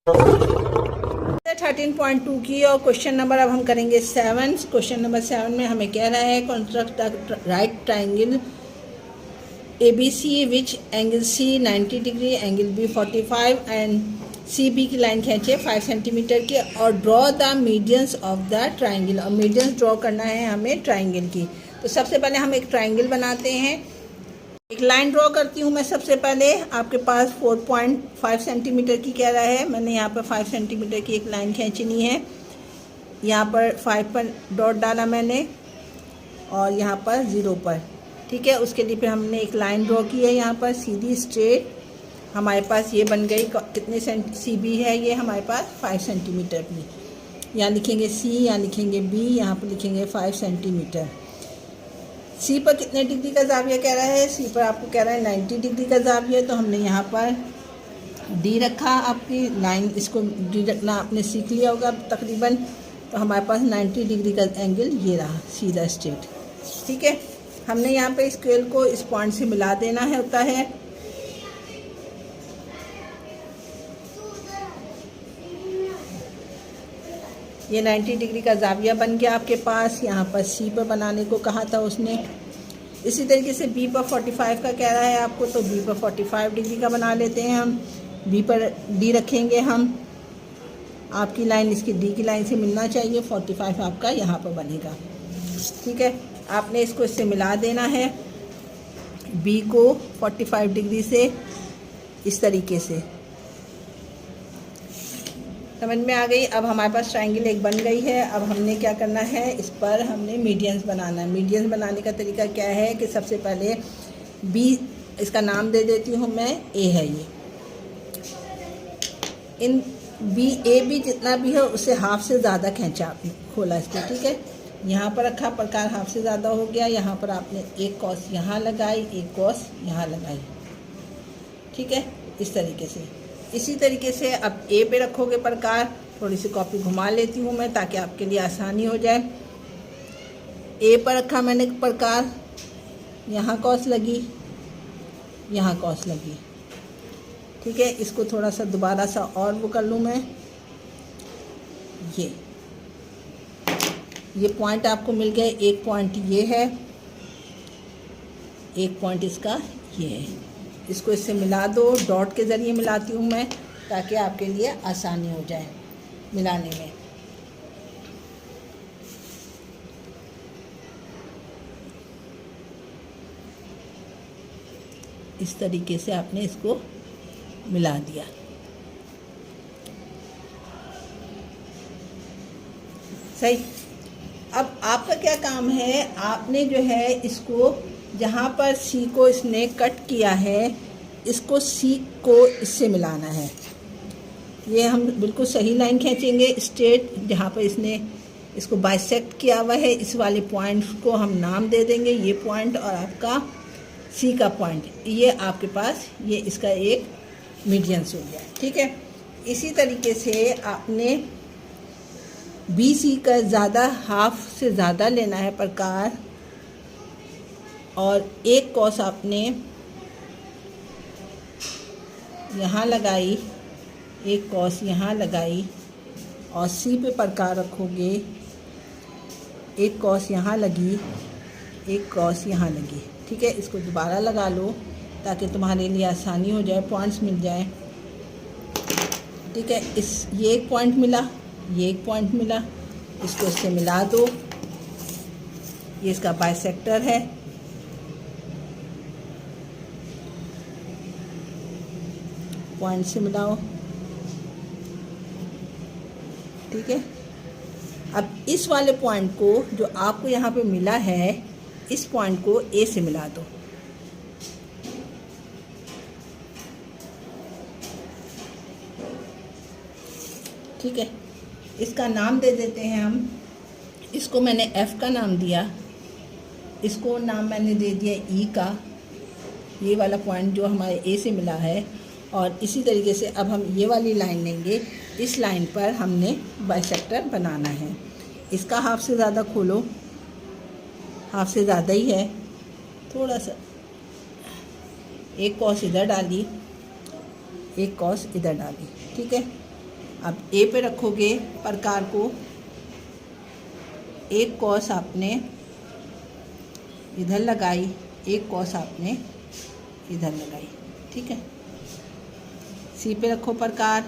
13.2 की और question number अब हम करेंगे 7। क्वेश्चन नंबर 7 में हमें कह रहा है construct the right triangle ABC which angle C 90 degree, angle B 45 and CB की लाइन खींचे 5 सेंटीमीटर की और draw the medians of the triangle. और मीडियंस ड्रॉ करना है हमें ट्राइंगल की। तो सबसे पहले हम एक ट्राइंगल बनाते हैं। एक लाइन ड्रॉ करती हूँ मैं। सबसे पहले आपके पास 4.5 सेंटीमीटर की कह रहा है, मैंने यहाँ पर 5 सेंटीमीटर की एक लाइन खींचनी है। यहाँ पर 5 पर डॉट डाला मैंने और यहाँ पर 0 पर, ठीक है। उसके लिए फिर हमने एक लाइन ड्रॉ की है यहाँ पर सीधी स्ट्रेट। हमारे पास ये बन गई कितने CB है, ये हमारे पास 5 सेंटीमीटर की। यहाँ लिखेंगे C, यहाँ लिखेंगे B, यहाँ पर लिखेंगे 5 सेंटीमीटर। C पर कितने डिग्री का जाविया कह रहा है, C पर आपको कह रहा है 90 डिग्री का जाविया। तो हमने यहाँ पर D रखा। आपकी लाइन इसको D रखना आपने सीख लिया होगा तकरीबन। तो हमारे पास 90 डिग्री का एंगल ये रहा सीधा स्ट्रेट, ठीक है। हमने यहाँ पे स्केल को इस पॉइंट से मिला देना है होता है। ये 90 डिग्री का जाविया बन गया आपके पास। यहाँ पर C पर बनाने को कहा था उसने। इसी तरीके से B पर 45 का कह रहा है आपको, तो B पर 45 डिग्री का बना लेते हैं हम। B पर D रखेंगे हम। आपकी लाइन इसकी D की लाइन से मिलना चाहिए। 45 आपका यहाँ पर बनेगा, ठीक है। आपने इसको इससे मिला देना है B को 45 डिग्री से, इस तरीके से। समझ में आ गई। अब हमारे पास ट्रायंगल एक बन गई है। अब हमने क्या करना है, इस पर हमने मीडियंस बनाना है। मीडियंस बनाने का तरीका क्या है कि सबसे पहले B, इसका नाम दे देती हूँ मैं, A है ये। इन AB जितना भी है उससे हाफ से ज़्यादा खींचा आपने, खोला इसको, ठीक है। यहाँ पर रखा, प्रकार हाफ से ज़्यादा हो गया। यहाँ पर आपने एक कॉस यहाँ लगाई, एक कॉस यहाँ लगाई, ठीक है, इस तरीके से। इसी तरीके से अब A पे रखोगे प्रकार। थोड़ी सी कॉपी घुमा लेती हूँ मैं ताकि आपके लिए आसानी हो जाए। A पर रखा मैंने प्रकार, यहाँ कॉस लगी, यहाँ कॉस लगी, ठीक है। इसको थोड़ा सा दोबारा सा और वो कर लूँ मैं। ये पॉइंट आपको मिल गए। एक पॉइंट ये है, एक पॉइंट इसका ये है। इसको इससे मिला दो। डॉट के ज़रिए मिलाती हूँ मैं ताकि आपके लिए आसानी हो जाए मिलाने में। इस तरीके से आपने इसको मिला दिया। सही। अब आपका क्या काम है, आपने जो है इसको जहाँ पर C को इसने कट किया है, इसको C को इससे मिलाना है। ये हम बिल्कुल सही लाइन खींचेंगे स्ट्रेट। जहाँ पर इसने इसको बाइसेक्ट किया हुआ है, इस वाले पॉइंट को हम नाम दे देंगे, ये पॉइंट और आपका C का पॉइंट। ये आपके पास ये इसका एक मीडियंस हो गया, ठीक है। इसी तरीके से आपने BC का ज़्यादा, हाफ से ज़्यादा लेना है प्रकार। और एक कॉस आपने यहाँ लगाई, एक कॉस यहाँ लगाई और C पे प्रकार रखोगे। एक कॉस यहाँ लगी, एक कॉस यहाँ लगी, ठीक है। इसको दोबारा लगा लो ताकि तुम्हारे लिए आसानी हो जाए, पॉइंट्स मिल जाए, ठीक है। ये एक पॉइंट मिला, ये एक पॉइंट मिला। इसको इससे मिला दो। ये इसका बाइसेक्टर है, पॉइंट से मिलाओ, ठीक है। अब इस वाले पॉइंट को जो आपको यहाँ पे मिला है, इस पॉइंट को A से मिला दो, ठीक है। इसका नाम दे देते हैं हम। इसको मैंने F का नाम दिया, इसको नाम मैंने दे दिया E का, ये वाला पॉइंट जो हमारे A से मिला है। और इसी तरीके से अब हम ये वाली लाइन लेंगे। इस लाइन पर हमने बाइसेक्टर बनाना है। इसका हाफ से ज़्यादा खोलो, हाफ से ज़्यादा ही है, थोड़ा सा। एक कॉस इधर डाली, एक कॉस इधर डाली, ठीक है। अब ए पे रखोगे प्रकार को, एक कॉस आपने इधर लगाई, एक कॉस आपने इधर लगाई, ठीक है। सी पे रखो प्रकार,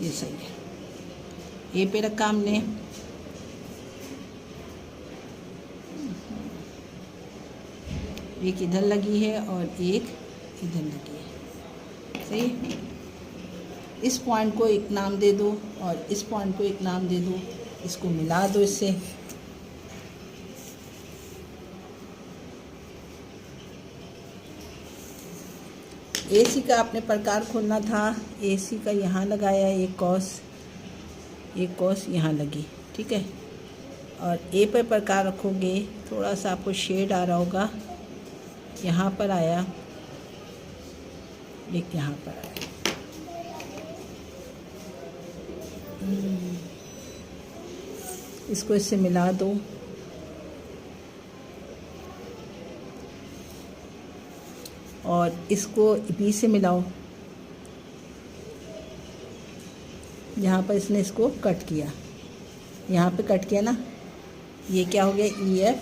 ये सही है। ए पे रखा हमने, एक इधर लगी है और एक इधर लगी है, सही। इस पॉइंट को एक नाम दे दो और इस पॉइंट को एक नाम दे दो, इसको मिला दो इससे। AC का आपने प्रकार खोलना था, AC का यहाँ लगाया एक कॉस यहाँ लगी, ठीक है। और A पर प्रकार रखोगे, थोड़ा सा आपको शेड आ रहा होगा, यहाँ पर आया, एक यहाँ पर आया। इसको इससे मिला दो, और इसको B से मिलाओ, यहाँ पर इसने इसको कट किया, यहाँ पे कट किया ना, ये क्या हो गया EF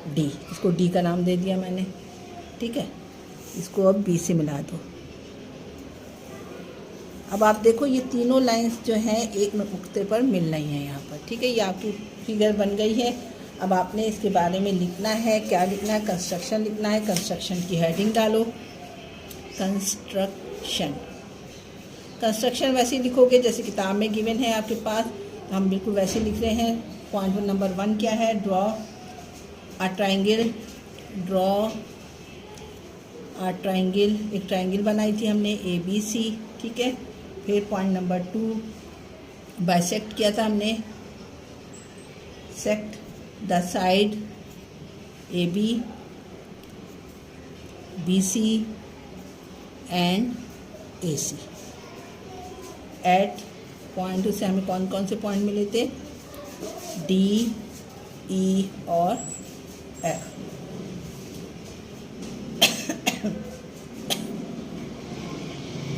D, इसको D का नाम दे दिया मैंने, ठीक है। इसको अब B से मिला दो। अब आप देखो ये तीनों लाइंस जो हैं एक नुक्ते पर मिल रही हैं यहाँ पर, ठीक है। ये आपकी फिगर बन गई है। अब आपने इसके बारे में लिखना है, क्या लिखना है, कंस्ट्रक्शन लिखना है। कंस्ट्रक्शन की हेडिंग डालो, कंस्ट्रक्शन वैसे ही लिखोगे जैसे किताब में गिवन है आपके पास, तो हम बिल्कुल वैसे लिख रहे हैं। पॉइंट नंबर 1 क्या है, ड्रॉ अ ट्रायंगल, एक ट्रायंगल बनाई थी हमने ABC, ठीक है। फिर पॉइंट नंबर 2 बाइसेक्ट किया था हमने, sect the side AB BC and AC। At point से हमें कौन कौन से पॉइंट मिले थे, D E और F।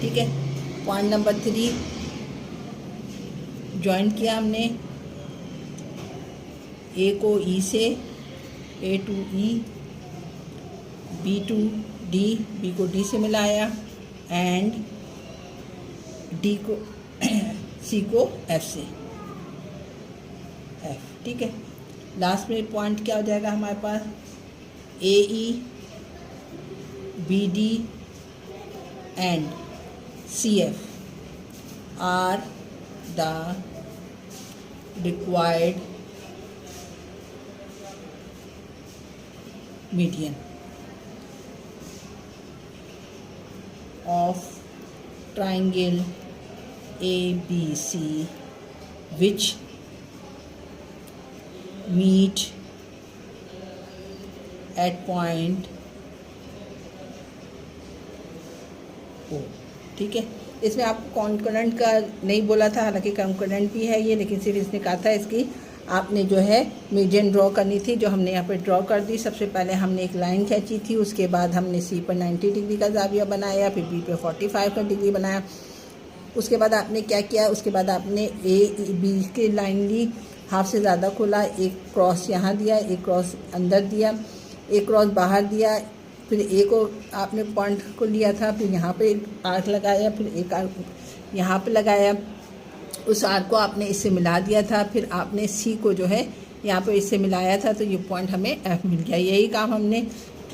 ठीक है। पॉइंट नंबर 3 ज्वाइन किया हमने A को E से, A to E, B to D, B को D से मिलाया, एंड D को C को F से, F, ठीक है। लास्ट में पॉइंट क्या हो जाएगा हमारे पास, AE BD and CF are the required median of triangle ABC which meet at point O, ठीक है। इसमें आपको कॉन्करेंट का नहीं बोला था, हालांकि कॉन्करेंट भी है ये, लेकिन सिर्फ इसने कहा था इसकी आपने जो है मीडियन ड्रॉ करनी थी, जो हमने यहाँ पे ड्रॉ कर दी। सबसे पहले हमने एक लाइन खींची थी, उसके बाद हमने C पर 90 डिग्री का जाविया बनाया, फिर B पे 45 का डिग्री बनाया। उसके बाद आपने क्या किया, उसके बाद आपने B की लाइन ली, हाफ से ज़्यादा खोला, एक क्रॉस यहाँ दिया, एक क्रॉस अंदर दिया, एक क्रॉस बाहर दिया, फिर A को आपने पॉइंट को लिया था, फिर यहाँ पे एक आर्क लगाया, फिर एक आर्क यहाँ पे लगाया, उस आर्क को आपने इससे मिला दिया था, फिर आपने C को जो है यहाँ पे इससे मिलाया था, तो ये पॉइंट हमें F मिल गया। यही काम हमने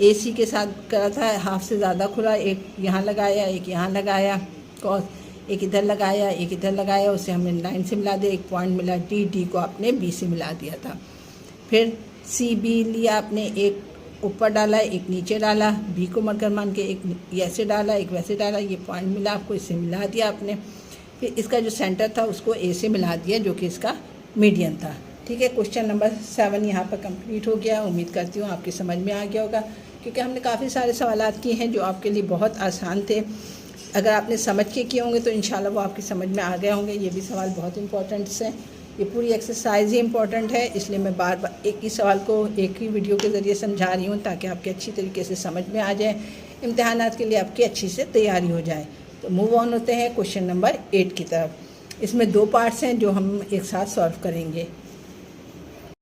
AC के साथ करा था, हाफ से ज़्यादा खुला, एक यहाँ लगाया, एक यहाँ लगाया, क्रॉस एक इधर लगाया, एक इधर लगाया, उसे हमने लाइन से मिला दिया, एक पॉइंट मिला D को आपने B से मिला दिया था। फिर CB लिया आपने, एक ऊपर डाला, एक नीचे डाला, B को मरकर मान के एक ऐसे डाला, एक वैसे डाला, ये पॉइंट मिला आपको, इससे मिला दिया आपने। फिर इसका जो सेंटर था उसको A से मिला दिया, जो कि इसका मीडियन था, ठीक है। क्वेश्चन नंबर 7 यहाँ पर कंप्लीट हो गया। उम्मीद करती हूँ आपकी समझ में आ गया होगा, क्योंकि हमने काफ़ी सारे सवाल किए हैं जो आपके लिए बहुत आसान थे। अगर आपने समझ के किए होंगे तो इंशाल्लाह वो आपकी समझ में आ गए होंगे। ये भी सवाल बहुत इंपॉर्टेंट है, ये पूरी एक्सरसाइज ही इंपॉर्टेंट है, इसलिए मैं बार बार एक ही सवाल को एक ही वीडियो के ज़रिए समझा रही हूँ ताकि आपके अच्छी तरीके से समझ में आ जाए, इम्तिहानात के लिए आपकी अच्छी से तैयारी हो जाए। तो मूव ऑन होते हैं क्वेश्चन नंबर 8 की तरफ। इसमें 2 पार्ट्स हैं जो हम एक साथ सॉल्व करेंगे।